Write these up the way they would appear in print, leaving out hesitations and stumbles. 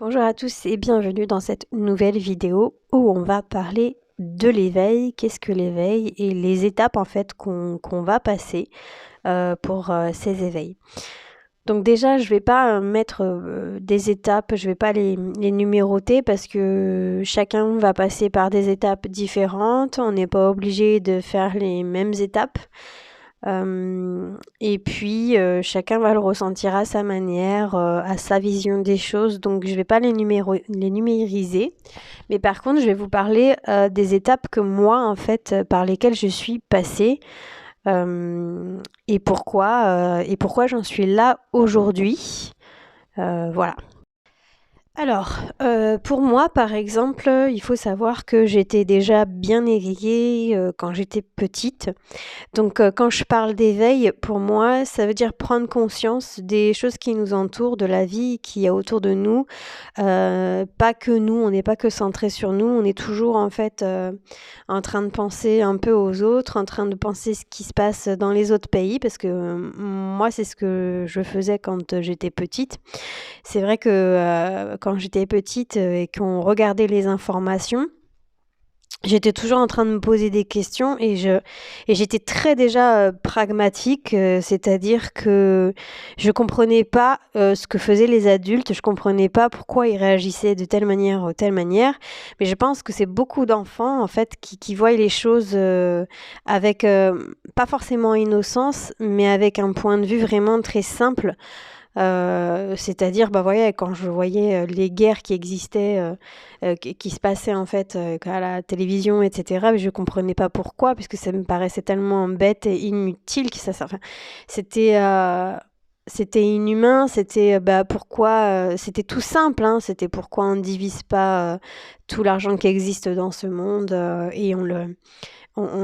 Bonjour à tous et bienvenue dans cette nouvelle vidéo où on va parler de l'éveil, qu'est-ce que l'éveil et les étapes en fait qu'on va passer pour ces éveils. Donc déjà, je vais pas mettre des étapes, je vais pas les numéroter parce que chacun va passer par des étapes différentes, on n'est pas obligé de faire les mêmes étapes. Et puis, chacun va le ressentir à sa manière, à sa vision des choses. Donc, je ne vais pas les numériser. Mais par contre, je vais vous parler des étapes que moi, en fait, par lesquelles je suis passée et pourquoi j'en suis là aujourd'hui. Voilà. Alors, pour moi, par exemple, il faut savoir que j'étais déjà bien éveillée quand j'étais petite. Donc, quand je parle d'éveil, pour moi, ça veut dire prendre conscience des choses qui nous entourent, de la vie qu'il y a autour de nous. Pas que nous, on n'est pas que centré sur nous, on est toujours en fait en train de penser un peu aux autres, en train de penser ce qui se passe dans les autres pays, parce que moi, c'est ce que je faisais quand j'étais petite. C'est vrai que quand j'étais petite et qu'on regardait les informations, j'étais toujours en train de me poser des questions et j'étais très déjà pragmatique, c'est-à-dire que je comprenais pas ce que faisaient les adultes, je comprenais pas pourquoi ils réagissaient de telle manière ou telle manière, mais je pense que c'est beaucoup d'enfants en fait qui voient les choses avec pas forcément innocence, mais avec un point de vue vraiment très simple. C'est-à-dire, bah voyez, quand je voyais les guerres qui existaient, qui se passaient en fait à la télévision, etc., je comprenais pas pourquoi, puisque ça me paraissait tellement bête et inutile que enfin, c'était c'était inhumain, c'était bah pourquoi, c'était tout simple, hein, c'était pourquoi on ne divise pas tout l'argent qui existe dans ce monde et on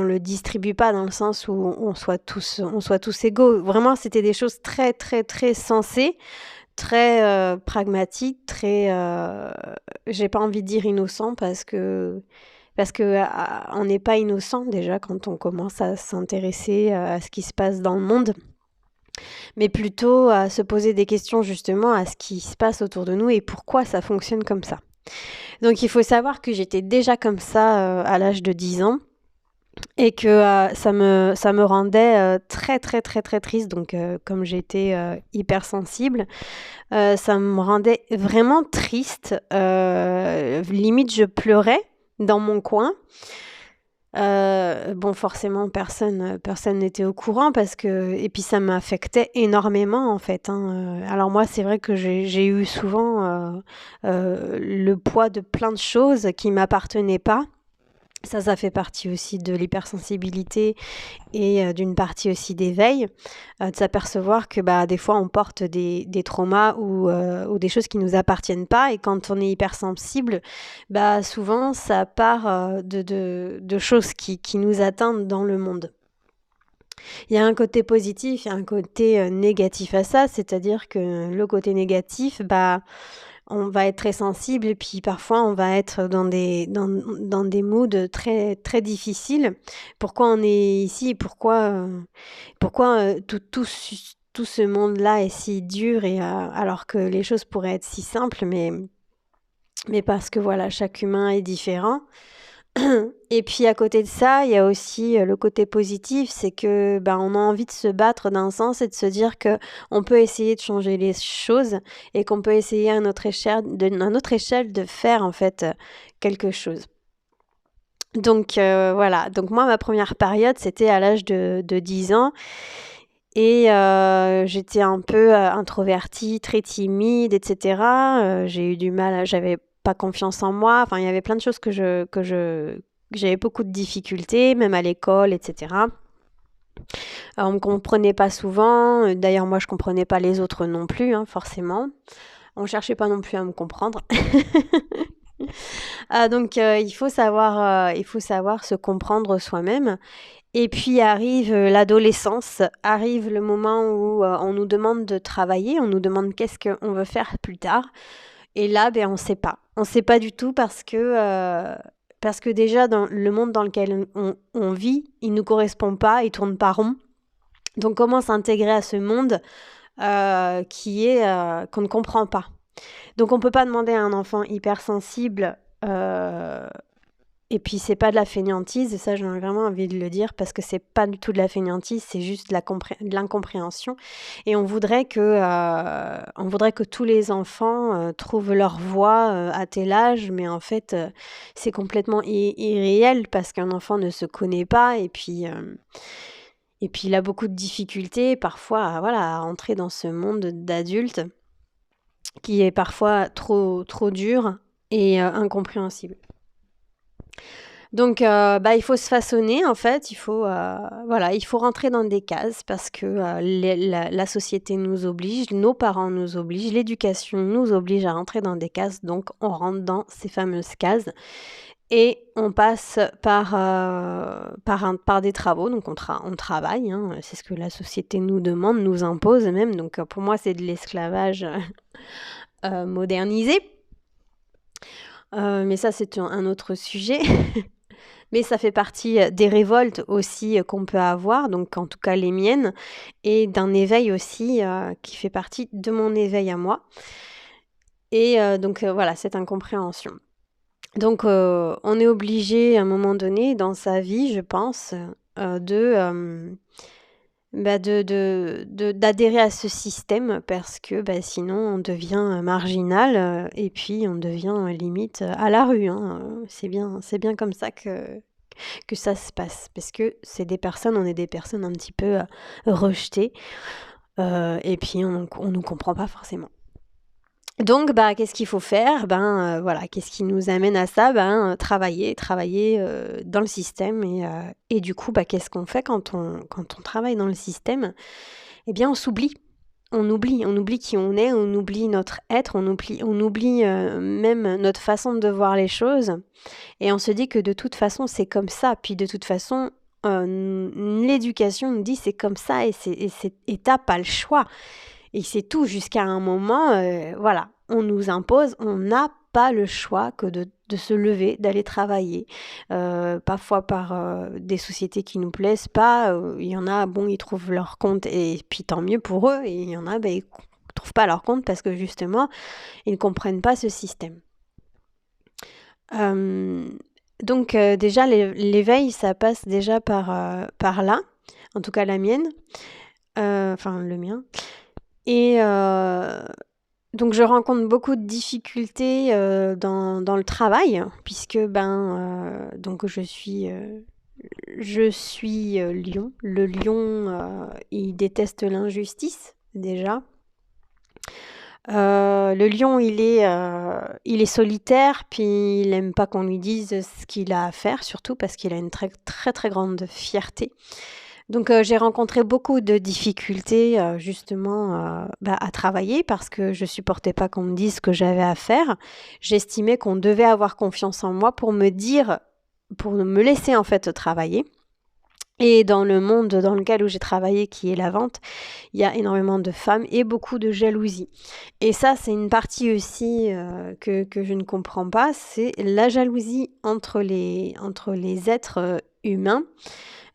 le distribue pas dans le sens où on soit tous égaux. Vraiment, c'était des choses très, très, très sensées, très pragmatiques, très, j'ai pas envie de dire innocent parce que on n'est pas innocent déjà quand on commence à s'intéresser à ce qui se passe dans le monde, mais plutôt à se poser des questions justement à ce qui se passe autour de nous et pourquoi ça fonctionne comme ça. Donc il faut savoir que j'étais déjà comme ça à l'âge de 10 ans. Et que ça me rendait très très très très triste. Donc comme j'étais hypersensible, ça me rendait vraiment triste. Limite, je pleurais dans mon coin. Bon, forcément, personne n'était au courant parce que et puis ça m'affectait énormément en fait, hein. Alors moi, c'est vrai que j'ai eu souvent le poids de plein de choses qui m'appartenaient pas. Ça fait partie aussi de l'hypersensibilité et d'une partie aussi d'éveil, de s'apercevoir que bah, des fois on porte des traumas ou des choses qui ne nous appartiennent pas et quand on est hypersensible, bah, souvent ça part de choses qui nous atteignent dans le monde. Il y a un côté positif, il y a un côté négatif à ça, c'est-à-dire que le côté négatif, bah, on va être très sensible et puis parfois on va être dans des moods très, très difficiles. Pourquoi on est ici et pourquoi tout ce monde-là est si dur et alors que les choses pourraient être si simples, mais parce que voilà, chaque humain est différent. Et puis à côté de ça, il y a aussi le côté positif, c'est que ben, on a envie de se battre d'un sens et de se dire que on peut essayer de changer les choses et qu'on peut essayer à notre échelle de faire en fait quelque chose. Donc voilà, donc moi ma première période c'était à l'âge de 10 ans et j'étais un peu introvertie, très timide, etc. J'ai eu du mal, j'avais pas confiance en moi. Enfin, il y avait plein de choses que j'avais beaucoup de difficultés, même à l'école, etc. On me comprenait pas souvent. D'ailleurs, moi, je comprenais pas les autres non plus, hein, forcément. On cherchait pas non plus à me comprendre. Donc, il faut savoir se comprendre soi-même. Et puis arrive l'adolescence, arrive le moment où on nous demande de travailler, on nous demande qu'est-ce qu'on veut faire plus tard. Et là, ben, on ne sait pas. On ne sait pas du tout parce que déjà, dans le monde dans lequel on vit, il ne nous correspond pas, il ne tourne pas rond. Donc, comment s'intégrer à ce monde qu'on ne comprend pas. Donc on peut pas demander à un enfant hypersensible, et puis c'est pas de la fainéantise, et ça j'ai vraiment envie de le dire, parce que c'est pas du tout de la fainéantise, c'est juste de l'incompréhension. Et on voudrait que tous les enfants trouvent leur voie à tel âge, mais en fait c'est complètement irréel, parce qu'un enfant ne se connaît pas, et puis il a beaucoup de difficultés parfois à entrer dans ce monde d'adultes qui est parfois trop dur et incompréhensible. Donc, il faut se façonner en fait, il faut rentrer dans des cases, parce que la société nous oblige, nos parents nous obligent, l'éducation nous oblige à rentrer dans des cases, donc on rentre dans ces fameuses cases et on passe par des travaux, donc on travaille, hein, c'est ce que la société nous demande, nous impose même, donc pour moi c'est de l'esclavage modernisé. Mais ça c'est un autre sujet. Mais ça fait partie des révoltes aussi qu'on peut avoir, donc en tout cas les miennes, et d'un éveil aussi qui fait partie de mon éveil à moi. Et voilà, cette incompréhension. Donc on est obligé à un moment donné dans sa vie, je pense, d'adhérer à ce système, parce que sinon on devient marginal, et puis on devient limite à la rue, hein. C'est bien comme ça que ça se passe, parce que on est des personnes un petit peu rejetées, et puis on nous comprend pas forcément. Donc, qu'est-ce qu'il faut faire? Voilà, qu'est-ce qui nous amène à ça? Travailler dans le système, et du coup, qu'est-ce qu'on fait quand on travaille dans le système? Eh bien, on s'oublie. On oublie qui on est, on oublie notre être, on oublie même notre façon de voir les choses, et on se dit que de toute façon, c'est comme ça. Puis de toute façon, l'éducation nous dit c'est comme ça, et t'as pas le choix. Et c'est tout, jusqu'à un moment, voilà, on nous impose, on n'a pas le choix que de se lever, d'aller travailler, parfois par des sociétés qui nous plaisent pas. Il y en a, bon, ils trouvent leur compte, et puis tant mieux pour eux, et il y en a, ils trouvent pas leur compte, parce que justement, ils ne comprennent pas ce système. Donc déjà, l'éveil, ça passe déjà par là, en tout cas la mienne, enfin le mien. Et donc je rencontre beaucoup de difficultés dans le travail, puisque donc je suis lion. Le lion, il déteste l'injustice déjà. Le lion, il est solitaire, puis il aime pas qu'on lui dise ce qu'il a à faire, surtout parce qu'il a une très très très grande fierté. Donc j'ai rencontré beaucoup de difficultés justement à travailler, parce que je supportais pas qu'on me dise ce que j'avais à faire. J'estimais qu'on devait avoir confiance en moi pour me laisser en fait travailler. Et dans le monde dans lequel où j'ai travaillé, qui est la vente, il y a énormément de femmes et beaucoup de jalousie. Et ça, c'est une partie aussi que je ne comprends pas, c'est la jalousie entre les êtres humains.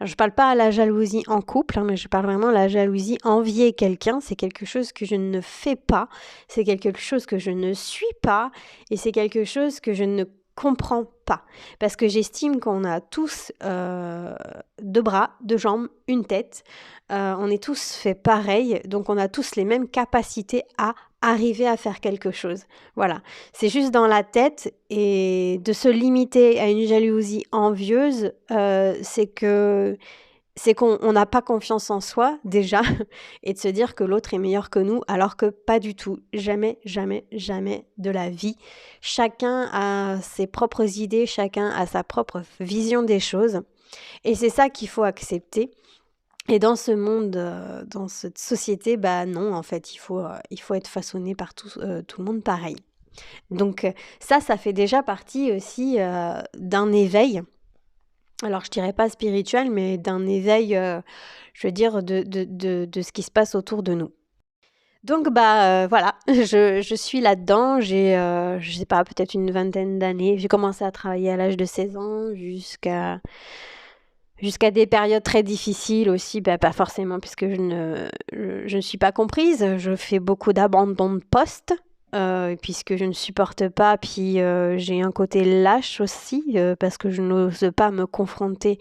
Alors, je parle pas à la jalousie en couple, hein, mais je parle vraiment à la jalousie envier quelqu'un. C'est quelque chose que je ne fais pas, c'est quelque chose que je ne suis pas, et c'est quelque chose que je ne comprends pas. Parce que j'estime qu'on a tous deux bras, deux jambes, une tête. On est tous faits pareil, donc on a tous les mêmes capacités à arriver à faire quelque chose. Voilà, c'est juste dans la tête, et de se limiter à une jalousie envieuse, c'est qu'on n'a pas confiance en soi déjà, et de se dire que l'autre est meilleur que nous, alors que pas du tout. Jamais, jamais, jamais de la vie. Chacun a ses propres idées, chacun a sa propre vision des choses, et c'est ça qu'il faut accepter. Et dans ce monde, dans cette société, non, en fait, il faut être façonné par tout le monde pareil. Donc ça fait déjà partie aussi d'un éveil. Alors je dirais pas spirituel, mais d'un éveil, je veux dire, de ce qui se passe autour de nous. Donc voilà, je suis là-dedans, j'ai, je sais pas, peut-être une vingtaine d'années. J'ai commencé à travailler à l'âge de 16 ans jusqu'à des périodes très difficiles aussi, pas forcément, puisque je ne suis pas comprise. Je fais beaucoup d'abandon de poste. puisque je ne supporte pas. Puis j'ai un côté lâche aussi, parce que je n'ose pas me confronter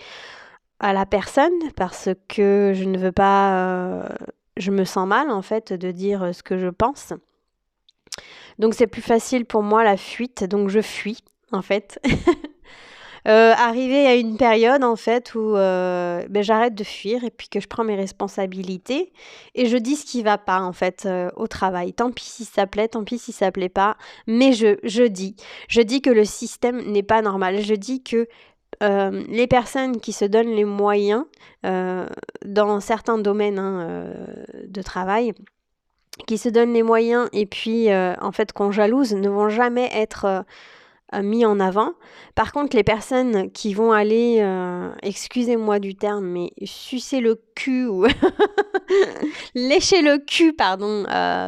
à la personne, parce que je ne veux pas... je me sens mal en fait de dire ce que je pense. Donc c'est plus facile pour moi la fuite, donc je fuis en fait. Arrivé à une période en fait où j'arrête de fuir et puis que je prends mes responsabilités et je dis ce qui va pas en fait au travail. Tant pis si ça plaît, tant pis si ça plaît pas, mais je dis que le système n'est pas normal. Je dis que les personnes qui se donnent les moyens dans certains domaines de travail, qui se donnent les moyens et puis en fait qu'on jalouse, ne vont jamais être mis en avant. Par contre, les personnes qui vont aller, excusez-moi du terme, mais sucer le cul ou lécher le cul, pardon,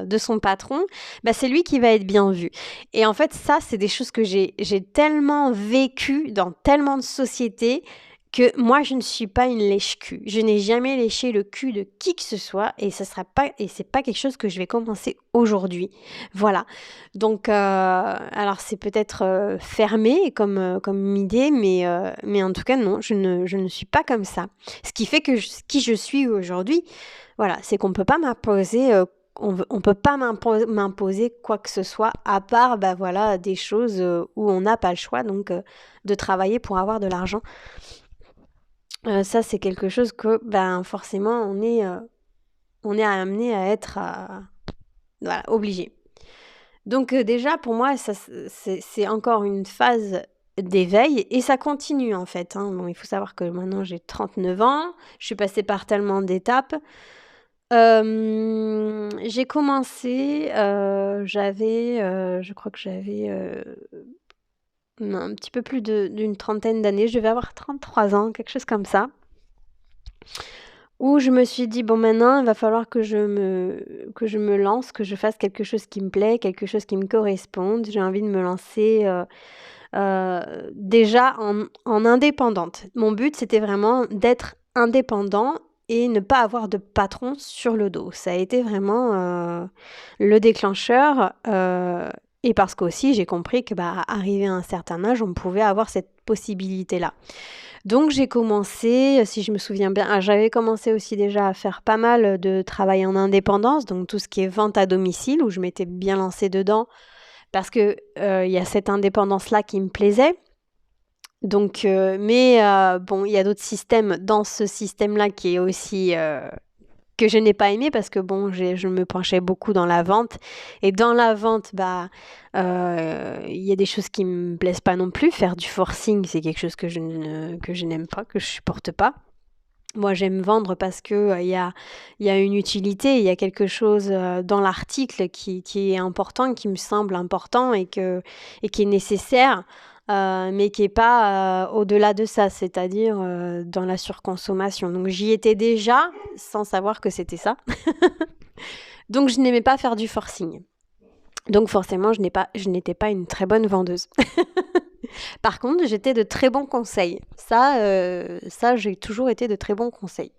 de son patron, bah, c'est lui qui va être bien vu. Et en fait, ça, c'est des choses que j'ai tellement vécues dans tellement de sociétés que moi, je ne suis pas une lèche-cul. Je n'ai jamais léché le cul de qui que ce soit et c'est pas quelque chose que je vais commencer aujourd'hui. Voilà. Donc, alors c'est peut-être fermé comme idée, mais en tout cas, non, je ne suis pas comme ça. Ce qui fait que qui je suis aujourd'hui, voilà, c'est qu'on peut pas m'imposer, on peut pas m'imposer quoi que ce soit, à part, bah voilà, des choses où on n'a pas le choix, donc de travailler pour avoir de l'argent. Ça, c'est quelque chose que, ben, forcément, on est amené à être voilà, obligé. Donc déjà, pour moi, ça, c'est encore une phase d'éveil et ça continue en fait. Bon, il faut savoir que maintenant j'ai 39 ans, je suis passée par tellement d'étapes. J'ai commencé, je crois que j'avais un petit peu plus d'une trentaine d'années, je devais avoir 33 ans, quelque chose comme ça. Où je me suis dit, bon, maintenant, il va falloir que je me lance, que je fasse quelque chose qui me plaît, quelque chose qui me corresponde. J'ai envie de me lancer déjà en indépendante. Mon but, c'était vraiment d'être indépendant et ne pas avoir de patron sur le dos. Ça a été vraiment le déclencheur. Et parce qu'aussi, j'ai compris que, bah, arrivé à un certain âge, on pouvait avoir cette possibilité-là. Donc j'ai commencé, si je me souviens bien, j'avais commencé aussi déjà à faire pas mal de travail en indépendance, donc tout ce qui est vente à domicile, où je m'étais bien lancée dedans, parce que il y a cette indépendance-là qui me plaisait. Donc, mais bon, il y a d'autres systèmes dans ce système-là qui est aussi que je n'ai pas aimé parce que bon, je me penchais beaucoup dans la vente et dans la vente, bah, il y a des choses qui me plaisent pas non plus. Faire du forcing, c'est quelque chose que je n'aime pas, que je supporte pas. Moi, j'aime vendre parce que il y a une utilité, il y a quelque chose dans l'article qui est important, qui me semble important et qui est nécessaire, mais qui est pas au-delà de ça, c'est-à-dire dans la surconsommation. Donc j'y étais déjà sans savoir que c'était ça. Donc je n'aimais pas faire du forcing. Donc forcément, je n'étais pas une très bonne vendeuse. Par contre, j'étais de très bons conseils. Ça, j'ai toujours été de très bons conseils.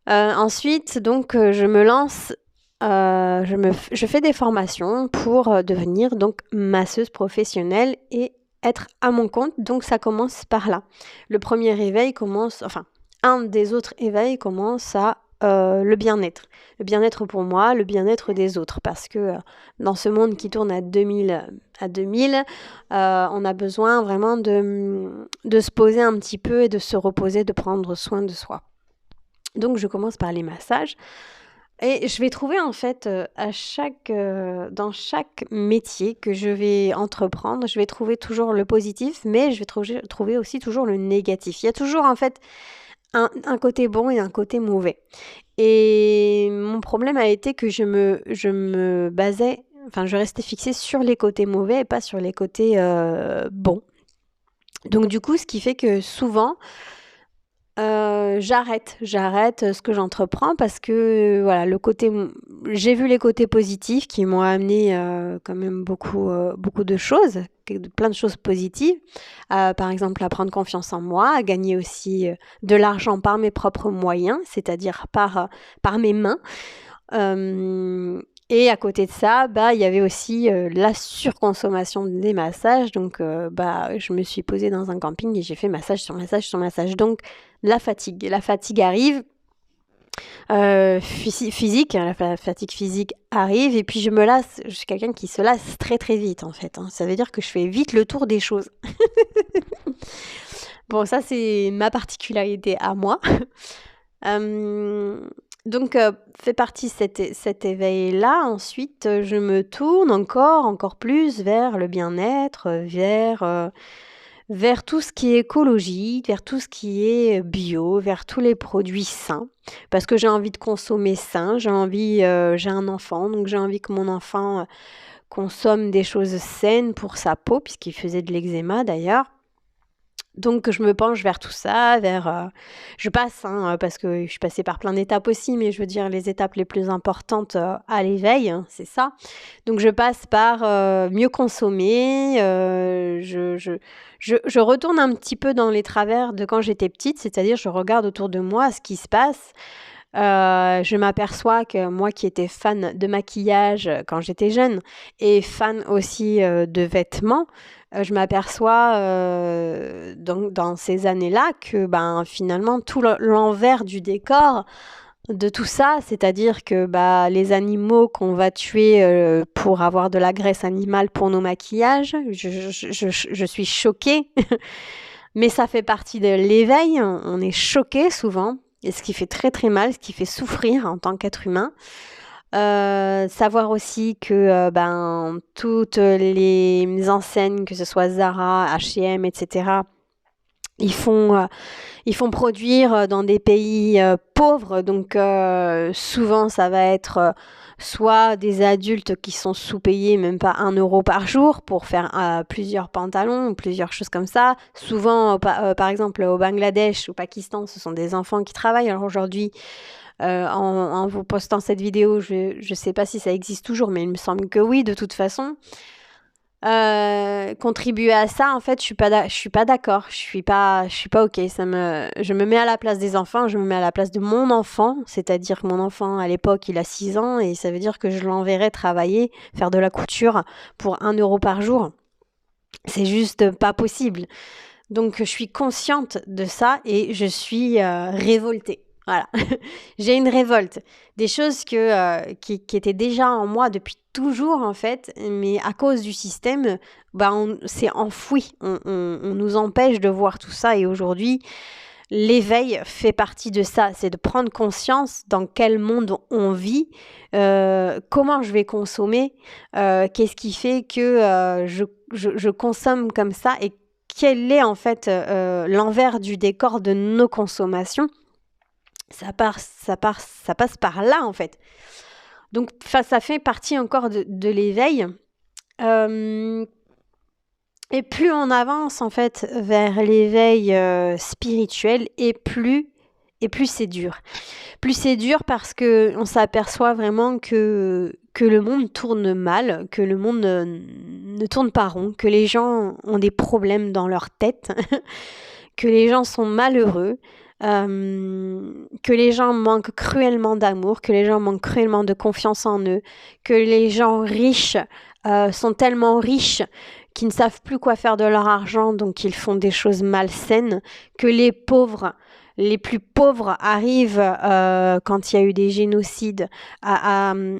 Ensuite, donc, je me lance, je fais des formations pour devenir donc masseuse professionnelle et être à mon compte. Donc, ça commence par là. Le premier éveil commence, enfin, un des autres éveils commence à le bien-être. Le bien-être pour moi, le bien-être des autres. Parce que dans ce monde qui tourne à 2000, on a besoin vraiment de se poser un petit peu et de se reposer, de prendre soin de soi. Donc je commence par les massages. Et je vais trouver en fait dans chaque métier que je vais entreprendre, je vais trouver toujours le positif, mais je vais trouver aussi toujours le négatif. Il y a toujours en fait un côté bon et un côté mauvais. Et mon problème a été que je me basais, enfin je restais fixée sur les côtés mauvais et pas sur les côtés bons. Donc du coup, ce qui fait que souvent, j'arrête ce que j'entreprends parce que voilà, j'ai vu les côtés positifs qui m'ont amené quand même beaucoup de choses, plein de choses positives. Par exemple, à prendre confiance en moi, à gagner aussi de l'argent par mes propres moyens, c'est-à-dire par mes mains. Et à côté de ça, il y avait aussi la surconsommation des massages. Donc, je me suis posée dans un camping et j'ai fait massage sur massage sur massage. Donc, la fatigue arrive. Physique, la fatigue physique arrive et puis je me lasse. Je suis quelqu'un qui se lasse très très vite en fait. Ça veut dire que je fais vite le tour des choses. Bon, ça c'est ma particularité à moi. Donc, fait partie cet éveil-là. Ensuite, je me tourne encore plus vers le bien-être, vers tout ce qui est écologique, vers tout ce qui est bio, vers tous les produits sains. Parce que j'ai envie de consommer sain, j'ai un enfant, donc j'ai envie que mon enfant consomme des choses saines pour sa peau, puisqu'il faisait de l'eczéma d'ailleurs. Donc je me penche vers tout ça, je passe, parce que je suis passée par plein d'étapes aussi, mais je veux dire les étapes les plus importantes à l'éveil, c'est ça. Donc je passe par mieux consommer, je retourne un petit peu dans les travers de quand j'étais petite, c'est-à-dire je regarde autour de moi ce qui se passe. Je m'aperçois que moi qui étais fan de maquillage quand j'étais jeune et fan aussi de vêtements, je m'aperçois dans ces années-là que finalement tout l'envers du décor de tout ça, c'est-à-dire que les animaux qu'on va tuer pour avoir de la graisse animale pour nos maquillages, je suis choquée, mais ça fait partie de l'éveil, on est choqué souvent, et ce qui fait très très mal, ce qui fait souffrir en tant qu'être humain. Savoir aussi que toutes les enseignes, que ce soit Zara, H&M, etc., ils font produire dans des pays pauvres, donc souvent ça va être soit des adultes qui sont sous-payés, même pas 1 € par jour pour faire plusieurs pantalons, plusieurs choses comme ça. Souvent, par exemple au Bangladesh, au Pakistan, ce sont des enfants qui travaillent. Alors aujourd'hui, en vous postant cette vidéo, je ne sais pas si ça existe toujours, mais il me semble que oui, de toute façon. Contribuer à ça, en fait, je suis pas d'accord. Je suis pas ok. Je me mets à la place des enfants, je me mets à la place de mon enfant, c'est-à-dire que mon enfant à l'époque il a 6 ans et ça veut dire que je l'enverrai travailler, faire de la couture pour 1 € par jour. C'est juste pas possible. Donc je suis consciente de ça et je suis révoltée. Voilà, j'ai une révolte. Des choses qui étaient déjà en moi depuis toujours en fait, mais à cause du système, on s'est enfoui. On nous empêche de voir tout ça et aujourd'hui, l'éveil fait partie de ça. C'est de prendre conscience dans quel monde on vit, comment je vais consommer, qu'est-ce qui fait que je consomme comme ça et quel est en fait l'envers du décor de nos consommations. Ça passe par là en fait. Donc ça fait partie encore de l'éveil. Et plus on avance en fait vers l'éveil spirituel et plus c'est dur. Plus c'est dur parce que on s'aperçoit vraiment que le monde tourne mal, que le monde ne tourne pas rond, que les gens ont des problèmes dans leur tête, que les gens sont malheureux, que les gens manquent cruellement d'amour, que les gens manquent cruellement de confiance en eux, que les gens riches sont tellement riches qu'ils ne savent plus quoi faire de leur argent, donc ils font des choses malsaines, que les pauvres, les plus pauvres arrivent quand il y a eu des génocides, quand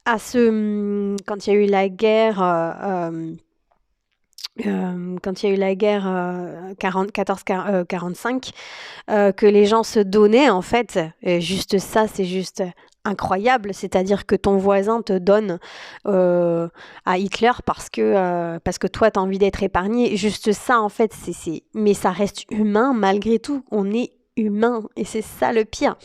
il y a eu la guerre... quand il y a eu la guerre 14-45, que les gens se donnaient en fait, juste ça c'est juste incroyable, c'est-à-dire que ton voisin te donne à Hitler parce que toi tu as envie d'être épargné, juste ça en fait, mais ça reste humain malgré tout, on est humain et c'est ça le pire.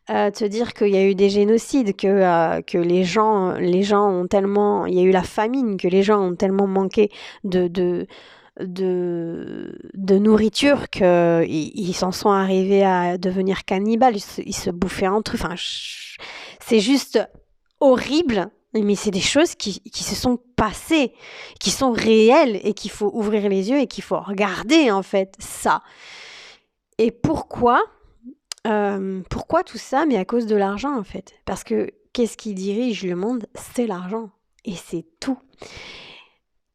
Te dire qu'il y a eu des génocides, que les gens ont tellement... Il y a eu la famine, que les gens ont tellement manqué de nourriture qu'ils s'en sont arrivés à devenir cannibales, ils se bouffaient entre eux. Enfin, c'est juste horrible, mais c'est des choses qui se sont passées, qui sont réelles et qu'il faut ouvrir les yeux et qu'il faut regarder en fait ça. Et pourquoi tout ça? Mais à cause de l'argent en fait. Parce que qu'est-ce qui dirige le monde? C'est l'argent. Et c'est tout.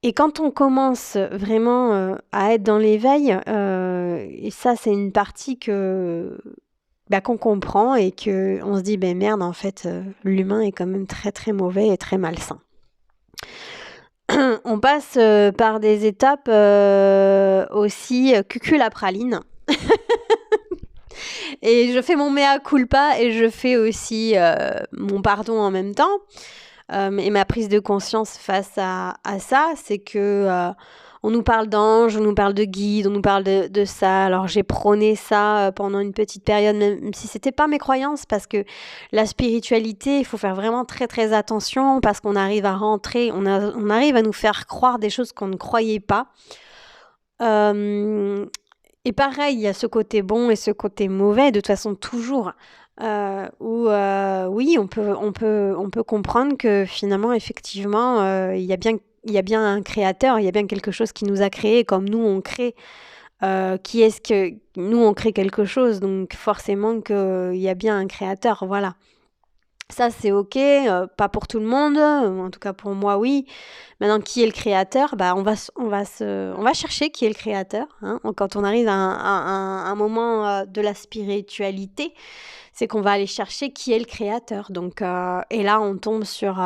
Et quand on commence vraiment à être dans l'éveil, et ça c'est une partie qu'on comprend et qu'on se dit, ben merde, en fait, l'humain est quand même très très mauvais et très malsain. On passe par des étapes aussi cucul-la-praline. Et je fais mon mea culpa et je fais aussi mon pardon en même temps. Et ma prise de conscience face à ça, c'est que on nous parle d'anges, on nous parle de guides, on nous parle de ça. Alors j'ai prôné ça pendant une petite période, même si c'était pas mes croyances, parce que la spiritualité, il faut faire vraiment très très attention, parce qu'on arrive à rentrer, on arrive à nous faire croire des choses qu'on ne croyait pas. Et pareil, il y a ce côté bon et ce côté mauvais, de toute façon toujours. Oui, on peut comprendre que finalement, effectivement, il y a bien un créateur, il y a bien quelque chose qui nous a créés, comme nous on crée. Qui est-ce que nous on crée quelque chose, donc forcément qu'il y a bien un créateur, voilà. Ça c'est ok, pas pour tout le monde, en tout cas pour moi oui. Maintenant, qui est le créateur? Bah, on va chercher qui est le créateur. Hein. Quand on arrive à un moment de la spiritualité, c'est qu'on va aller chercher qui est le créateur. Donc, et là, on tombe sur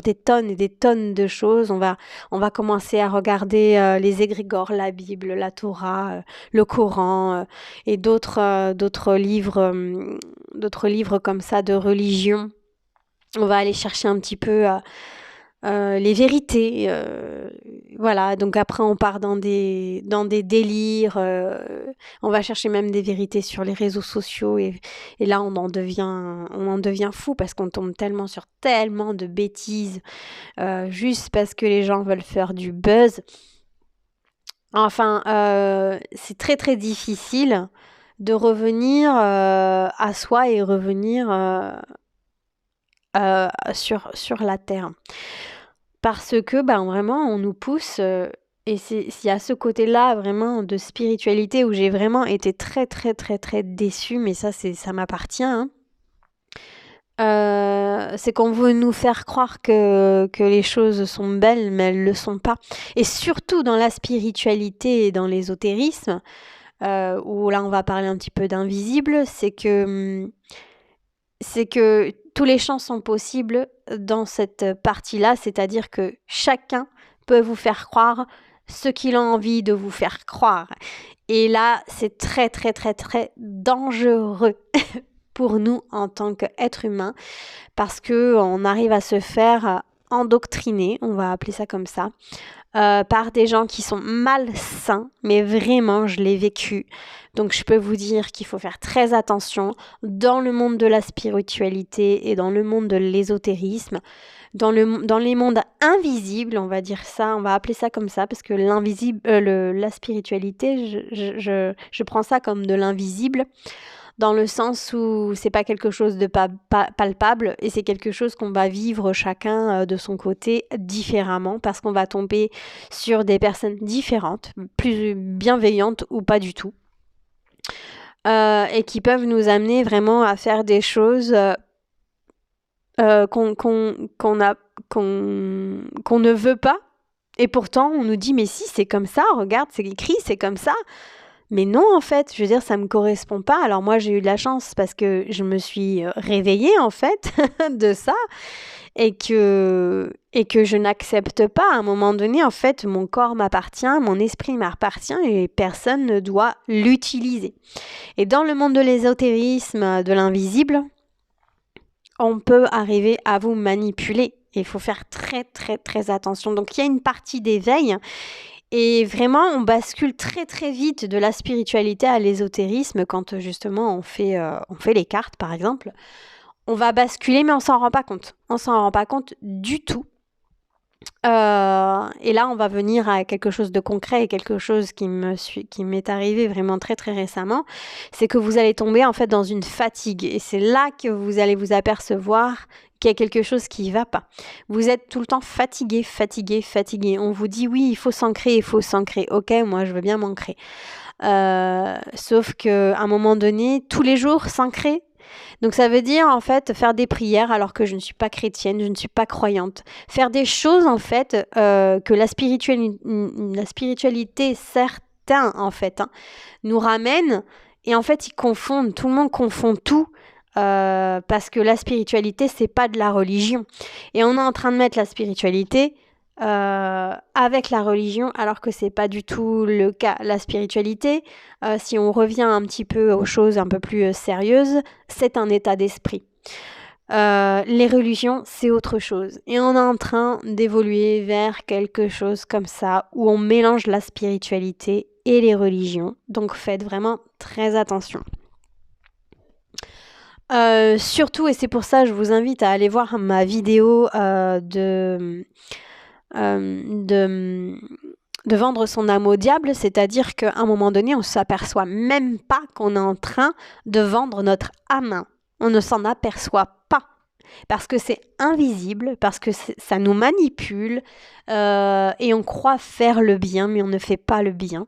des tonnes et des tonnes de choses. On va commencer à regarder les égrégores, la Bible, la Torah, le Coran et d'autres livres comme ça de religion. On va aller chercher un petit peu les vérités. Voilà, donc après on part dans des délires. On va chercher même des vérités sur les réseaux sociaux et là on en devient fou parce qu'on tombe tellement sur tellement de bêtises juste parce que les gens veulent faire du buzz. Enfin, c'est très très difficile de revenir à soi et revenir sur la terre. Parce que vraiment, on nous pousse, et il y a ce côté-là vraiment de spiritualité où j'ai vraiment été très, très, très, très déçue, mais ça m'appartient. Hein. C'est qu'on veut nous faire croire que les choses sont belles, mais elles ne le sont pas. Et surtout dans la spiritualité et dans l'ésotérisme, où là on va parler un petit peu d'invisible, c'est que tous les champs sont possibles dans cette partie-là, c'est-à-dire que chacun peut vous faire croire ce qu'il a envie de vous faire croire. Et là, c'est très, très, très, très dangereux pour nous en tant qu'êtres humains parce qu'on arrive à se faire endoctriner, on va appeler ça comme ça, par des gens qui sont malsains, mais vraiment, je l'ai vécu. Donc, je peux vous dire qu'il faut faire très attention dans le monde de la spiritualité et dans le monde de l'ésotérisme, dans les mondes invisibles, on va dire ça, on va appeler ça comme ça, parce que l'invisible, la spiritualité, je prends ça comme de l'invisible, dans le sens où c'est pas quelque chose de palpable et c'est quelque chose qu'on va vivre chacun de son côté différemment parce qu'on va tomber sur des personnes différentes, plus bienveillantes ou pas du tout, et qui peuvent nous amener vraiment à faire des choses qu'on ne veut pas, et pourtant on nous dit mais si c'est comme ça, regarde c'est écrit, c'est comme ça. Mais non, en fait, je veux dire, ça me correspond pas. Alors moi, j'ai eu de la chance parce que je me suis réveillée, en fait, de ça et que je n'accepte pas. À un moment donné, en fait, mon corps m'appartient, mon esprit m'appartient et personne ne doit l'utiliser. Et dans le monde de l'ésotérisme, de l'invisible, on peut arriver à vous manipuler. Et il faut faire très, très, très attention. Donc, il y a une partie d'éveil. Et vraiment, on bascule très très vite de la spiritualité à l'ésotérisme quand justement on fait les cartes par exemple. On va basculer mais on s'en rend pas compte. On s'en rend pas compte du tout. Et là, on va venir à quelque chose de concret et quelque chose qui m'est arrivé vraiment très très récemment. C'est que vous allez tomber en fait dans une fatigue et c'est là que vous allez vous apercevoir qu'il y a quelque chose qui ne va pas. Vous êtes tout le temps fatigué. On vous dit oui, il faut s'ancrer. Ok, moi je veux bien m'ancrer. Sauf qu'à un moment donné, tous les jours, s'ancrer, Donc ça veut dire en fait faire des prières alors que je ne suis pas chrétienne, je ne suis pas croyante. Faire des choses en fait que la spiritualité, certains en fait, nous ramènent. Et en fait ils confondent, tout le monde confond tout. Parce que la spiritualité, c'est pas de la religion. Et on est en train de mettre la spiritualité avec la religion, alors que c'est pas du tout le cas. La spiritualité, si on revient un petit peu aux choses un peu plus sérieuses, c'est un état d'esprit. Les religions, c'est autre chose. Et on est en train d'évoluer vers quelque chose comme ça, où on mélange la spiritualité et les religions. Donc faites vraiment très attention. Surtout, et c'est pour ça que je vous invite à aller voir ma vidéo de vendre son âme au diable, c'est-à-dire qu'à un moment donné, on ne s'aperçoit même pas qu'on est en train de vendre notre âme. On ne s'en aperçoit pas. Parce que c'est invisible, parce que ça nous manipule, et on croit faire le bien, mais on ne fait pas le bien.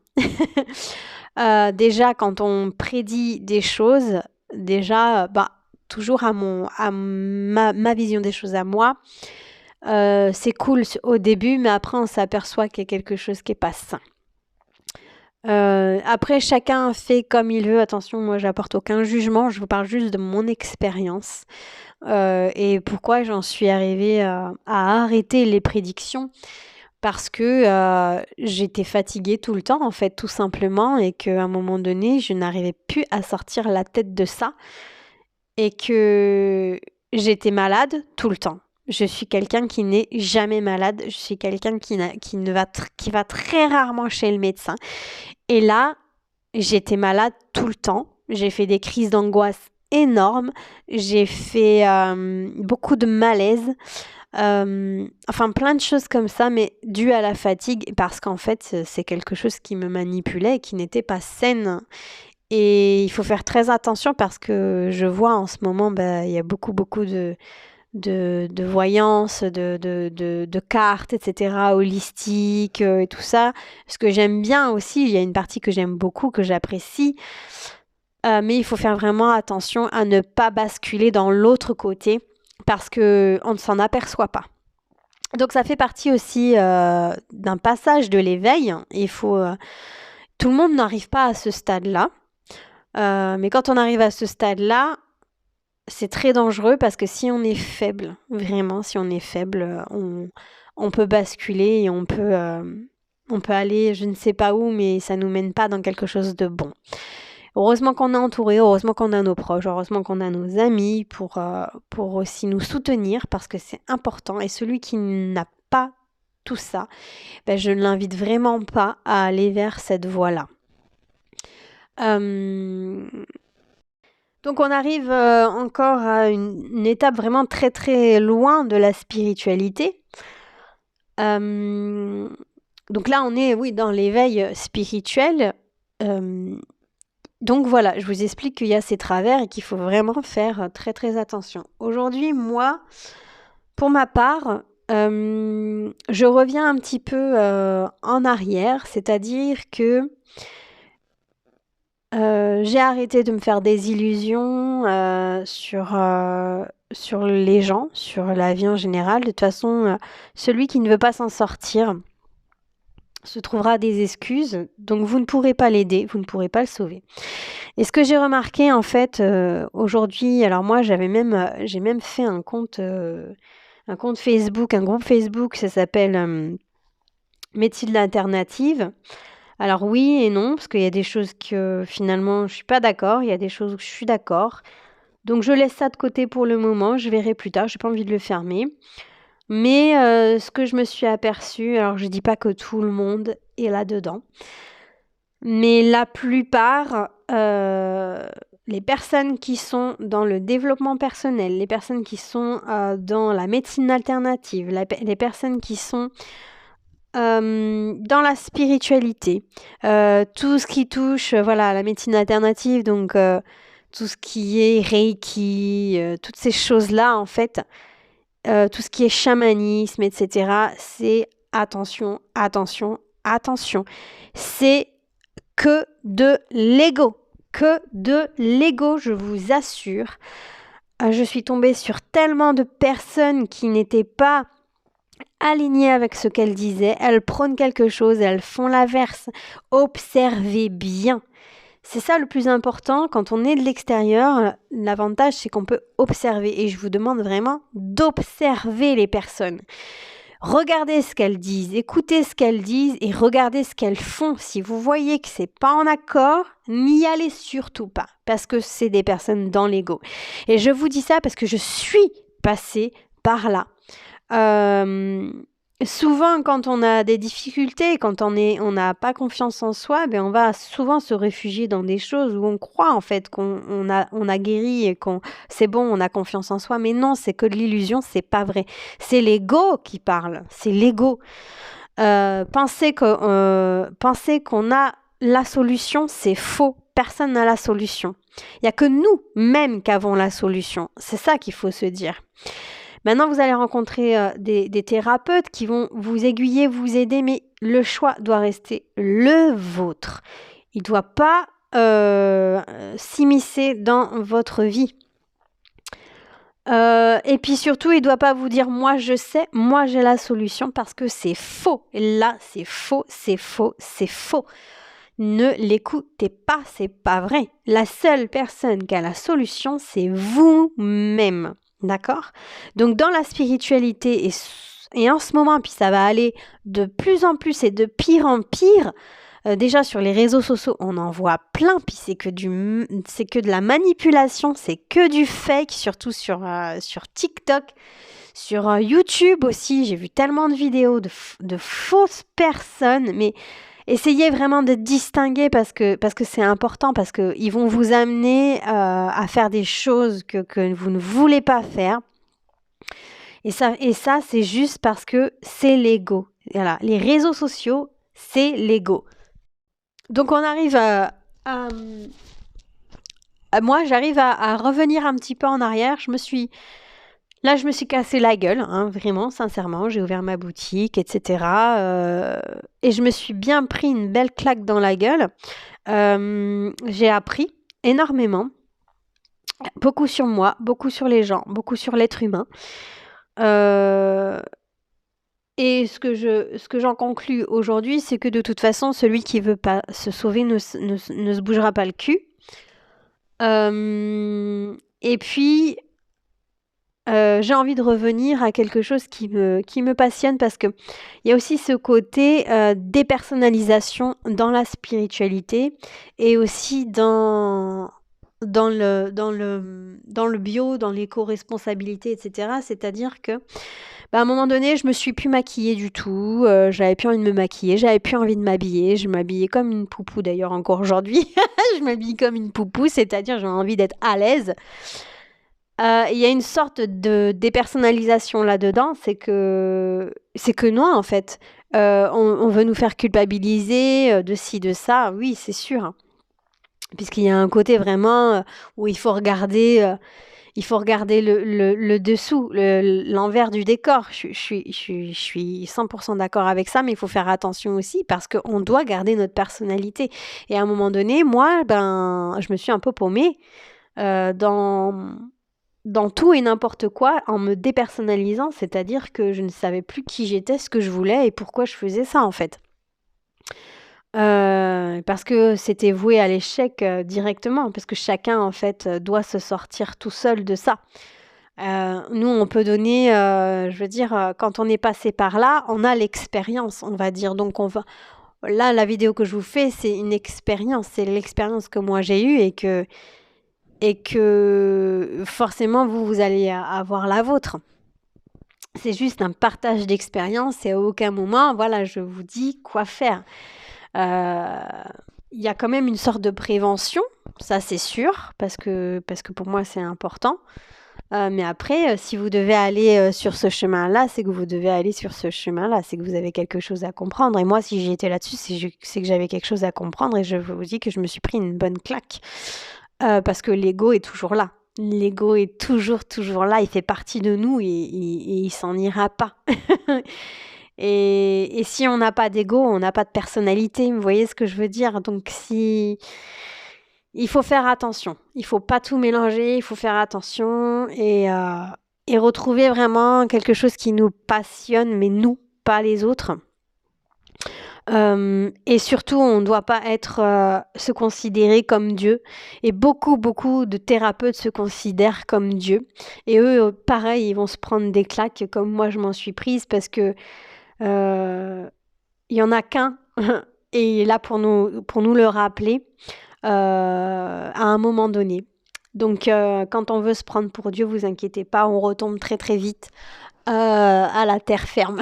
Déjà, quand on prédit des choses, déjà, toujours à ma vision des choses à moi, c'est cool au début, mais après on s'aperçoit qu'il y a quelque chose qui n'est pas sain. Après, chacun fait comme il veut. Attention, moi j'apporte aucun jugement, je vous parle juste de mon expérience et pourquoi j'en suis arrivée à arrêter les prédictions. Parce que j'étais fatiguée tout le temps, en fait, tout simplement, et qu'à un moment donné, je n'arrivais plus à sortir la tête de ça, et que j'étais malade tout le temps. Je suis quelqu'un qui n'est jamais malade, je suis quelqu'un qui va très rarement chez le médecin. Et là, j'étais malade tout le temps, j'ai fait des crises d'angoisse énormes, j'ai fait beaucoup de malaise. Enfin plein de choses comme ça, mais dû à la fatigue, parce qu'en fait c'est quelque chose qui me manipulait et qui n'était pas saine. Et il faut faire très attention parce que je vois en ce moment, il y a beaucoup de voyances, de cartes, etc., holistiques et tout ça. Ce que j'aime bien aussi, il y a une partie que j'aime beaucoup, que j'apprécie, mais il faut faire vraiment attention à ne pas basculer dans l'autre côté parce qu'on ne s'en aperçoit pas. Donc ça fait partie aussi d'un passage de l'éveil. Il faut, tout le monde n'arrive pas à ce stade-là, mais quand on arrive à ce stade-là, c'est très dangereux parce que si on est faible, vraiment, si on est faible, on peut basculer et on peut aller je ne sais pas où, mais ça nous mène pas dans quelque chose de bon. Heureusement qu'on est entouré, heureusement qu'on a nos proches, heureusement qu'on a nos amis pour aussi nous soutenir parce que c'est important. Et celui qui n'a pas tout ça, je ne l'invite vraiment pas à aller vers cette voie-là. Donc on arrive encore à une étape vraiment très très loin de la spiritualité. Donc là on est dans l'éveil spirituel. Donc voilà, je vous explique qu'il y a ces travers et qu'il faut vraiment faire très très attention. Aujourd'hui, moi, pour ma part, je reviens un petit peu en arrière, c'est-à-dire que j'ai arrêté de me faire des illusions sur les gens, sur la vie en général. De toute façon, celui qui ne veut pas s'en sortir se trouvera des excuses, donc vous ne pourrez pas l'aider, vous ne pourrez pas le sauver. Et ce que j'ai remarqué en fait aujourd'hui, alors moi j'ai même fait un compte Facebook, un groupe Facebook, ça s'appelle Médecine alternative. Alors oui et non, parce qu'il y a des choses que finalement je suis pas d'accord, il y a des choses où je suis d'accord. Donc je laisse ça de côté pour le moment, je verrai plus tard, j'ai pas envie de le fermer. Mais ce que je me suis aperçue, alors je dis pas que tout le monde est là-dedans, mais la plupart, les personnes qui sont dans le développement personnel, les personnes qui sont dans la médecine alternative, les personnes qui sont dans la spiritualité, tout ce qui touche la médecine alternative, donc tout ce qui est Reiki, toutes ces choses-là en fait, tout ce qui est chamanisme, etc., c'est attention, attention, attention. C'est que de l'ego. que de l'ego, je vous assure. Je suis tombée sur tellement de personnes qui n'étaient pas alignées avec ce qu'elles disaient. Elles prônent quelque chose, elles font l'inverse. Observez bien. C'est ça le plus important. Quand on est de l'extérieur, l'avantage, c'est qu'on peut observer. Et je vous demande vraiment d'observer les personnes. Regardez ce qu'elles disent, écoutez ce qu'elles disent et regardez ce qu'elles font. Si vous voyez que c'est pas en accord, n'y allez surtout pas parce que c'est des personnes dans l'ego. Et je vous dis ça parce que je suis passée par là. Souvent, quand on a des difficultés, quand on n'a pas confiance en soi, on va souvent se réfugier dans des choses où on croit en fait qu'on a guéri et c'est bon, on a confiance en soi. Mais non, c'est que de l'illusion, c'est pas vrai. C'est l'ego qui parle, c'est l'ego. Penser qu'on a la solution, c'est faux. Personne n'a la solution. Il n'y a que nous-mêmes qui avons la solution. C'est ça qu'il faut se dire. Maintenant, vous allez rencontrer des thérapeutes qui vont vous aiguiller, vous aider, mais le choix doit rester le vôtre. Il ne doit pas s'immiscer dans votre vie. Et puis surtout, il ne doit pas vous dire « moi je sais, moi j'ai la solution » parce que c'est faux. Et là, c'est faux, c'est faux, c'est faux. Ne l'écoutez pas, c'est pas vrai. La seule personne qui a la solution, c'est vous-même. D'accord? Donc dans la spiritualité et en ce moment, puis ça va aller de plus en plus et de pire en pire, déjà sur les réseaux sociaux, on en voit plein, puis c'est que de la manipulation, c'est que du fake, surtout sur TikTok, sur YouTube aussi. J'ai vu tellement de vidéos de fausses personnes, mais essayez vraiment de distinguer parce que c'est important, parce qu'ils vont vous amener à faire des choses que vous ne voulez pas faire. Et ça, c'est juste parce que c'est l'ego. Voilà, les réseaux sociaux, c'est l'ego. Donc on arrive moi, j'arrive à revenir un petit peu en arrière. Je me suis cassé la gueule, hein, vraiment, sincèrement. J'ai ouvert ma boutique, etc. Et je me suis bien pris une belle claque dans la gueule. J'ai appris énormément. Beaucoup sur moi, beaucoup sur les gens, beaucoup sur l'être humain. Et ce que j'en conclus aujourd'hui, c'est que de toute façon, celui qui veut pas se sauver ne se bougera pas le cul. Et puis, j'ai envie de revenir à quelque chose qui me passionne parce que il y a aussi ce côté dépersonnalisation dans la spiritualité et aussi dans le bio, dans l'éco-responsabilité, etc. C'est-à-dire que à un moment donné, je me suis plus maquillée du tout, j'avais plus envie de me maquiller, j'avais plus envie de m'habiller, je m'habillais comme une poupou d'ailleurs encore aujourd'hui. Je m'habille comme une poupou, c'est-à-dire j'ai envie d'être à l'aise. Il y a une sorte de dépersonnalisation là-dedans, c'est que non en fait. On veut nous faire culpabiliser de ci, de ça, oui c'est sûr. Hein. Puisqu'il y a un côté vraiment où il faut regarder le dessous, l'envers du décor. Je suis 100% d'accord avec ça, mais il faut faire attention aussi parce qu'on doit garder notre personnalité. Et à un moment donné, moi, je me suis un peu paumée dans tout et n'importe quoi en me dépersonnalisant, c'est-à-dire que je ne savais plus qui j'étais, ce que je voulais et pourquoi je faisais ça en fait. Parce que c'était voué à l'échec directement, parce que chacun en fait doit se sortir tout seul de ça. Nous, on peut donner, je veux dire, quand on est passé par là, on a l'expérience, on va dire. Donc, là, la vidéo que je vous fais, c'est une expérience, c'est l'expérience que moi j'ai eue et que forcément, vous allez avoir la vôtre. C'est juste un partage d'expérience et à aucun moment, voilà, je vous dis quoi faire. Il y a quand même une sorte de prévention, ça c'est sûr, parce que pour moi c'est important. Mais après, si vous devez aller sur ce chemin-là, c'est que vous devez aller sur ce chemin-là, c'est que vous avez quelque chose à comprendre. Et moi, si j'étais là-dessus, c'est que j'avais quelque chose à comprendre et je vous dis que je me suis pris une bonne claque. Parce que l'ego est toujours là. L'ego est toujours là, il fait partie de nous et il s'en ira pas. Et si on n'a pas d'ego, on n'a pas de personnalité, vous voyez ce que je veux dire? Donc il faut faire attention. Il faut pas tout mélanger, il faut faire attention et retrouver vraiment quelque chose qui nous passionne, mais nous, pas les autres. Et surtout, on ne doit pas se considérer comme Dieu. Et beaucoup, beaucoup de thérapeutes se considèrent comme Dieu. Et eux, pareil, ils vont se prendre des claques comme moi, je m'en suis prise parce que il y en a qu'un. Et là, pour nous le rappeler à un moment donné. Donc, quand on veut se prendre pour Dieu, vous inquiétez pas, on retombe très, très vite à la terre ferme.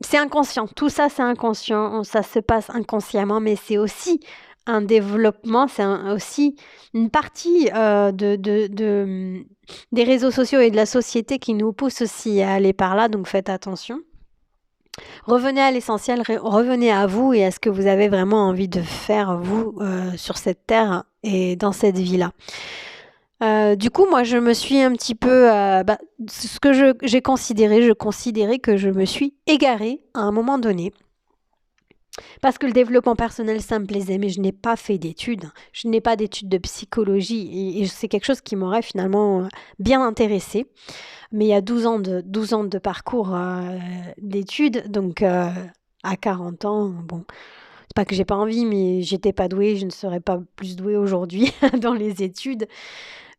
C'est inconscient, tout ça c'est inconscient, ça se passe inconsciemment, mais c'est aussi un développement, aussi une partie des réseaux sociaux et de la société qui nous pousse aussi à aller par là, donc faites attention. Revenez à l'essentiel, revenez à vous et à ce que vous avez vraiment envie de faire, vous, sur cette terre et dans cette vie-là. Du coup, moi, je me suis un petit peu... ce que je considérais que je me suis égarée à un moment donné. Parce que le développement personnel, ça me plaisait, mais je n'ai pas fait d'études. Je n'ai pas d'études de psychologie. Et c'est quelque chose qui m'aurait finalement bien intéressée. Mais il y a 12 ans de parcours d'études. Donc, à 40 ans, bon... C'est pas que j'ai pas envie, mais j'étais pas douée. Je ne serais pas plus douée aujourd'hui dans les études.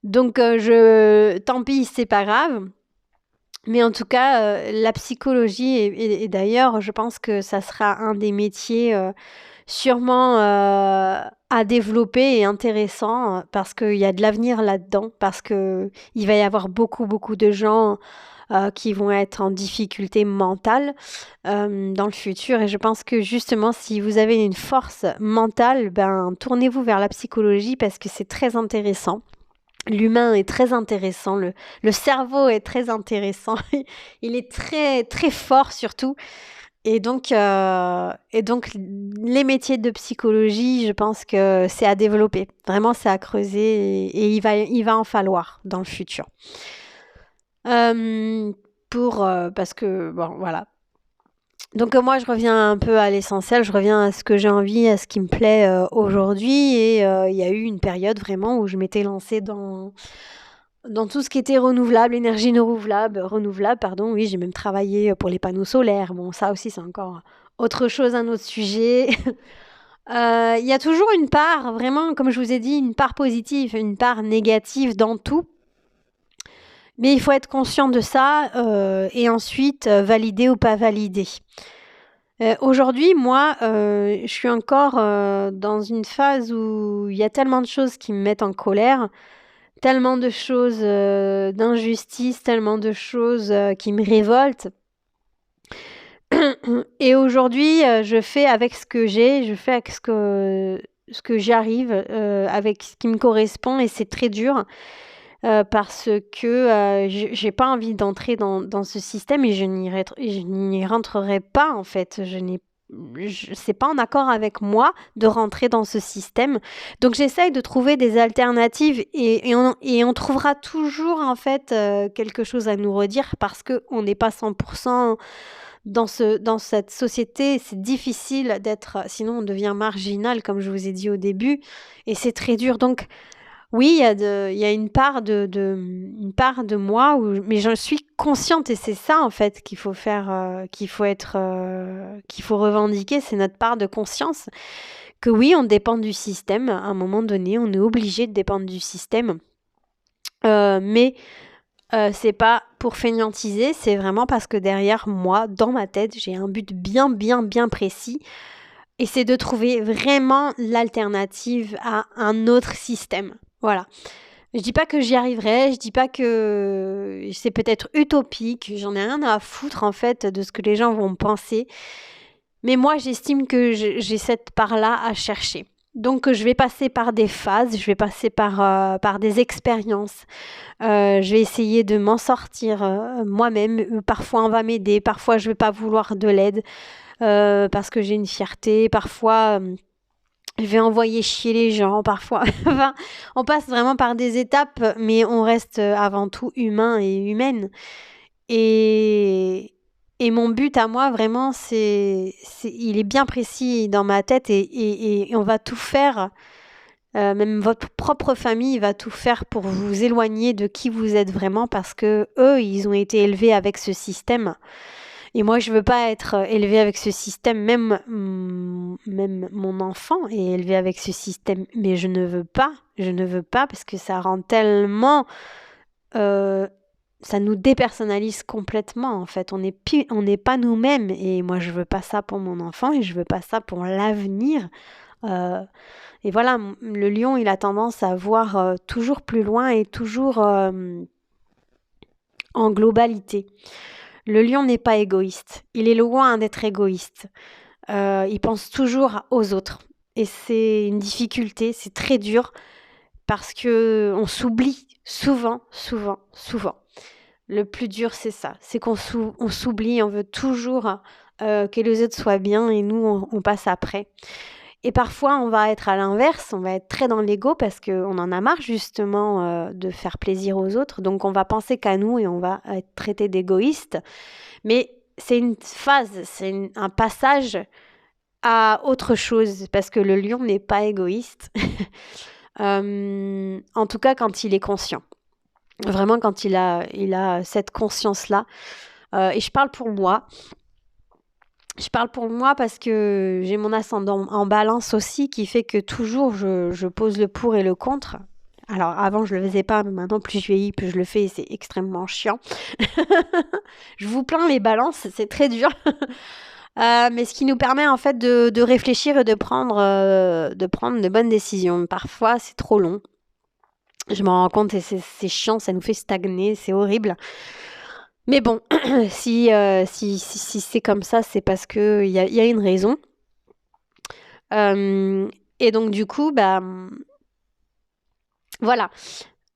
Donc, tant pis, c'est pas grave. Mais en tout cas, la psychologie, et d'ailleurs, je pense que ça sera un des métiers sûrement à développer et intéressant parce qu'il y a de l'avenir là-dedans, parce qu'il va y avoir beaucoup, beaucoup de gens qui vont être en difficulté mentale dans le futur. Et je pense que justement, si vous avez une force mentale, tournez-vous vers la psychologie parce que c'est très intéressant. L'humain est très intéressant, le cerveau est très intéressant, il est très, très fort surtout. Et donc, les métiers de psychologie, je pense que c'est à développer. Vraiment, c'est à creuser et il va en falloir dans le futur. Parce que, bon, voilà. Donc moi, je reviens un peu à l'essentiel, je reviens à ce que j'ai envie, à ce qui me plaît aujourd'hui. Et il y a eu une période vraiment où je m'étais lancée dans tout ce qui était énergie renouvelable, pardon. Oui, j'ai même travaillé pour les panneaux solaires. Bon, ça aussi, c'est encore autre chose, un autre sujet. Il y a toujours une part, vraiment, comme je vous ai dit, une part positive, une part négative dans tout. Mais il faut être conscient de ça et ensuite valider ou pas valider. Aujourd'hui, moi, je suis encore dans une phase où il y a tellement de choses qui me mettent en colère, tellement de choses d'injustice, tellement de choses qui me révoltent. Et aujourd'hui, je fais avec ce que j'ai, je fais avec ce que j'arrive, avec ce qui me correspond et c'est très dur. Parce que j'ai pas envie d'entrer dans ce système et je n'y rentrerai pas en fait. C'est pas en accord avec moi de rentrer dans ce système. Donc j'essaye de trouver des alternatives et on trouvera toujours en fait quelque chose à nous redire parce qu'on n'est pas 100% dans cette société. C'est difficile d'être, sinon on devient marginal comme je vous ai dit au début et c'est très dur. Donc oui, il y a une part une part de moi mais j'en suis consciente et c'est ça en fait qu'il faut faire, qu'il faut revendiquer, c'est notre part de conscience. Que oui, on dépend du système. À un moment donné, on est obligé de dépendre du système, mais c'est pas pour fainéantiser, c'est vraiment parce que derrière moi, dans ma tête, j'ai un but bien, bien, bien précis. Et c'est de trouver vraiment l'alternative à un autre système. Voilà. Je dis pas que j'y arriverai, je dis pas que c'est peut-être utopique, j'en ai rien à foutre en fait de ce que les gens vont penser. Mais moi, j'estime que j'ai cette part-là à chercher. Donc, je vais passer par des phases, je vais passer par des expériences. Je vais essayer de m'en sortir moi-même. Parfois, on va m'aider, parfois, je vais pas vouloir de l'aide parce que j'ai une fierté. Parfois, je vais envoyer chier les gens. Parfois, enfin, on passe vraiment par des étapes, mais on reste avant tout humain et humaine. Et Et mon but à moi, vraiment, il est bien précis dans ma tête et on va tout faire, même votre propre famille va tout faire pour vous éloigner de qui vous êtes vraiment parce que eux, ils ont été élevés avec ce système. Et moi, je veux pas être élevée avec ce système. Même mon enfant est élevé avec ce système, mais je ne veux pas parce que ça rend tellement euh, ça nous dépersonnalise complètement en fait. On n'est pas nous-mêmes et moi je veux pas ça pour mon enfant et je veux pas ça pour l'avenir. Euh, et voilà, le lion il a tendance à voir toujours plus loin et toujours en globalité. Le lion n'est pas égoïste. Il est loin d'être égoïste. Il pense toujours aux autres. Et c'est une difficulté, c'est très dur parce que on s'oublie souvent, souvent, souvent. Le plus dur, c'est ça. C'est on s'oublie, on veut toujours que les autres soient bien et nous, on passe après. Et parfois, on va être à l'inverse, on va être très dans l'ego parce qu'on en a marre justement de faire plaisir aux autres. Donc, on va penser qu'à nous et on va être traité d'égoïste. Mais c'est une phase, un passage à autre chose parce que le lion n'est pas égoïste. En tout cas, quand il est conscient. Vraiment, quand il a cette conscience-là. Et je parle pour moi. Je parle pour moi parce que j'ai mon ascendant en balance aussi qui fait que toujours je pose le pour et le contre. Alors avant je le faisais pas, mais maintenant plus je vieillis, plus je le fais et c'est extrêmement chiant. Je vous plains les balances, c'est très dur. Mais ce qui nous permet en fait de réfléchir et de prendre de bonnes décisions. Parfois c'est trop long. Je m'en rends compte et c'est chiant, ça nous fait stagner, c'est horrible. Mais bon, si c'est comme ça, c'est parce qu'il y a une raison. Euh, et donc du coup, bah, voilà.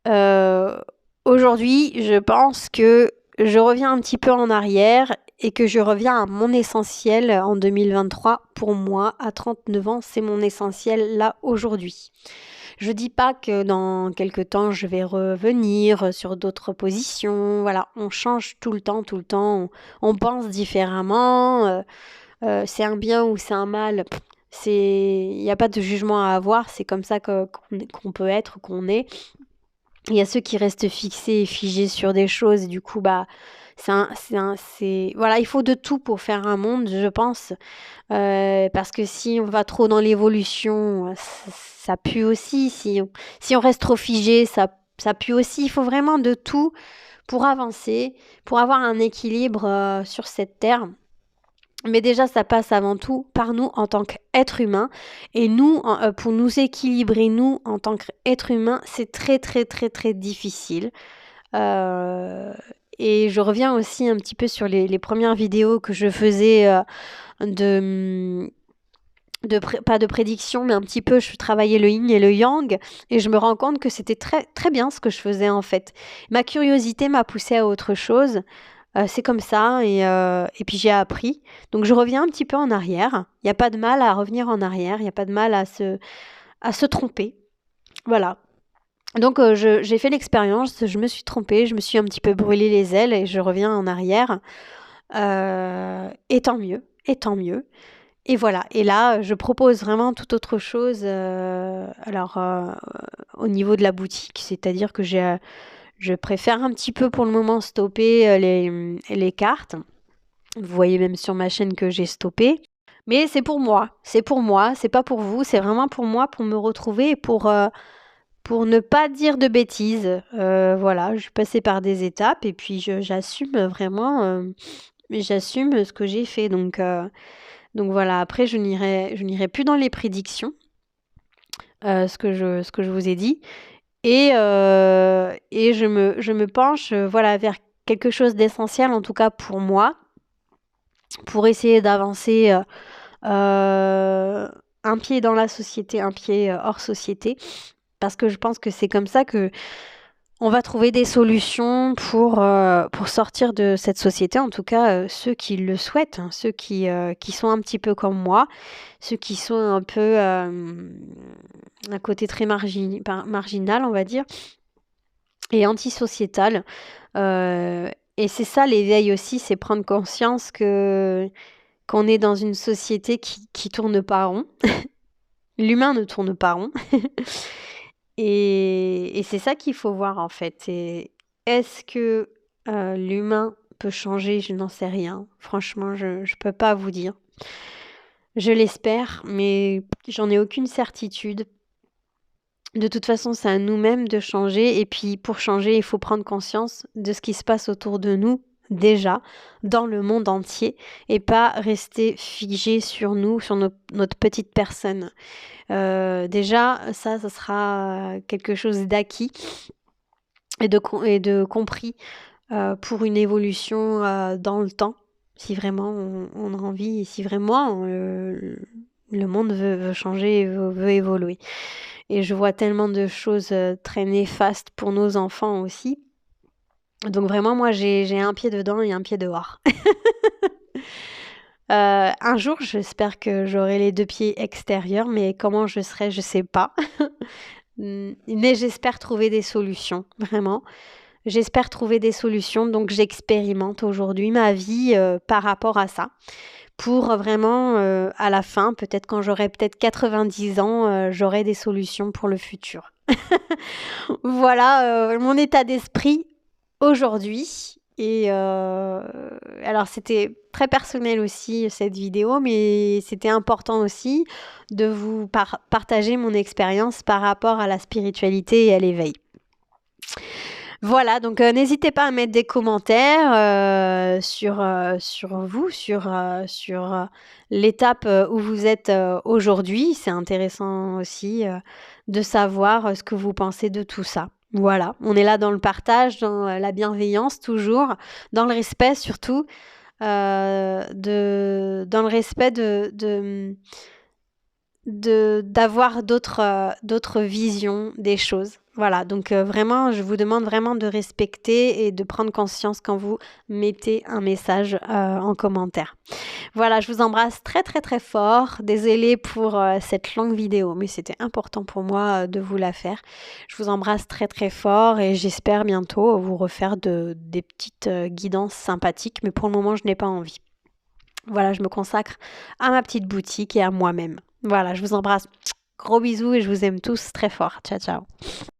Euh, Aujourd'hui, je pense que je reviens un petit peu en arrière et que je reviens à mon essentiel en 2023. Pour moi, à 39 ans, c'est mon essentiel là aujourd'hui. Je dis pas que dans quelques temps, je vais revenir sur d'autres positions. Voilà, on change tout le temps, tout le temps. On pense différemment. C'est un bien ou c'est un mal. Il n'y a pas de jugement à avoir. C'est comme ça qu'on peut être, qu'on est. Il y a ceux qui restent fixés et figés sur des choses. Et du coup, bah, voilà, il faut de tout pour faire un monde, je pense. Parce que si on va trop dans l'évolution, ça pue aussi. Si on reste trop figé, ça pue aussi. Il faut vraiment de tout pour avancer, pour avoir un équilibre sur cette terre. Mais déjà, ça passe avant tout par nous en tant qu'être humain. Et nous, pour nous équilibrer, nous, en tant qu'être humain, c'est très, très, très, très difficile. Euh, et je reviens aussi un petit peu sur les premières vidéos que je faisais de, pas de prédiction, mais un petit peu, je travaillais le yin et le yang, et je me rends compte que c'était très, très bien ce que je faisais en fait. Ma curiosité m'a poussée à autre chose. C'est comme ça, et puis j'ai appris. Donc je reviens un petit peu en arrière. Il n'y a pas de mal à revenir en arrière, il n'y a pas de mal à se tromper. Voilà. Donc j'ai fait l'expérience, je me suis trompée, je me suis un petit peu brûlé les ailes et je reviens en arrière. Et tant mieux, et tant mieux. Et voilà, et là, je propose vraiment tout autre chose. Au niveau de la boutique, c'est-à-dire que je préfère un petit peu pour le moment stopper les cartes. Vous voyez même sur ma chaîne que j'ai stoppé. Mais c'est pour moi, c'est pas pour vous, c'est vraiment pour moi, pour me retrouver et pour ne pas dire de bêtises. Voilà, je suis passée par des étapes et puis j'assume vraiment, j'assume ce que j'ai fait. Donc voilà, après je n'irai plus dans les prédictions, ce que je vous ai dit. Et je me penche voilà, vers quelque chose d'essentiel, en tout cas pour moi, pour essayer d'avancer un pied dans la société, un pied hors société, parce que je pense que c'est comme ça que on va trouver des solutions pour sortir de cette société, en tout cas ceux qui le souhaitent, hein, ceux qui sont un petit peu comme moi, ceux qui sont un peu un côté très marginal, on va dire, et antisociétal. Et c'est ça l'éveil aussi, c'est prendre conscience que qu'on est dans une société qui tourne pas rond. L'humain ne tourne pas rond. Et c'est ça qu'il faut voir en fait. Et est-ce que l'humain peut changer? Je n'en sais rien. Franchement, je ne peux pas vous dire. Je l'espère, mais j'en ai aucune certitude. De toute façon, c'est à nous-mêmes de changer. Et puis, pour changer, il faut prendre conscience de ce qui se passe autour de nous, déjà, dans le monde entier, et pas rester figé sur nous, sur notre petite personne. Déjà, ça sera quelque chose d'acquis et de compris pour une évolution dans le temps, si vraiment on a envie, et si vraiment le monde veut changer, veut évoluer. Et je vois tellement de choses très néfastes pour nos enfants aussi. Donc vraiment, moi, j'ai un pied dedans et un pied dehors. Un jour, j'espère que j'aurai les 2 pieds extérieurs, mais comment je serai, je sais pas. Mais j'espère trouver des solutions, vraiment. J'espère trouver des solutions, donc j'expérimente aujourd'hui ma vie par rapport à ça. Pour vraiment, à la fin, peut-être quand j'aurai peut-être 90 ans, j'aurai des solutions pour le futur. Voilà mon état d'esprit aujourd'hui. Et alors c'était très personnel aussi cette vidéo, mais c'était important aussi de vous partager mon expérience par rapport à la spiritualité et à l'éveil. Voilà, donc n'hésitez pas à mettre des commentaires sur vous, sur l'étape où vous êtes aujourd'hui. C'est intéressant aussi de savoir ce que vous pensez de tout ça. Voilà, on est là dans le partage, dans la bienveillance toujours, dans le respect surtout, dans le respect d'avoir d'autres visions des choses. Voilà, donc vraiment, je vous demande vraiment de respecter et de prendre conscience quand vous mettez un message en commentaire. Voilà, je vous embrasse très très très fort. Désolée pour cette longue vidéo, mais c'était important pour moi de vous la faire. Je vous embrasse très très fort et j'espère bientôt vous refaire des petites guidances sympathiques, mais pour le moment, je n'ai pas envie. Voilà, je me consacre à ma petite boutique et à moi-même. Voilà, je vous embrasse. Gros bisous et je vous aime tous très fort. Ciao, ciao.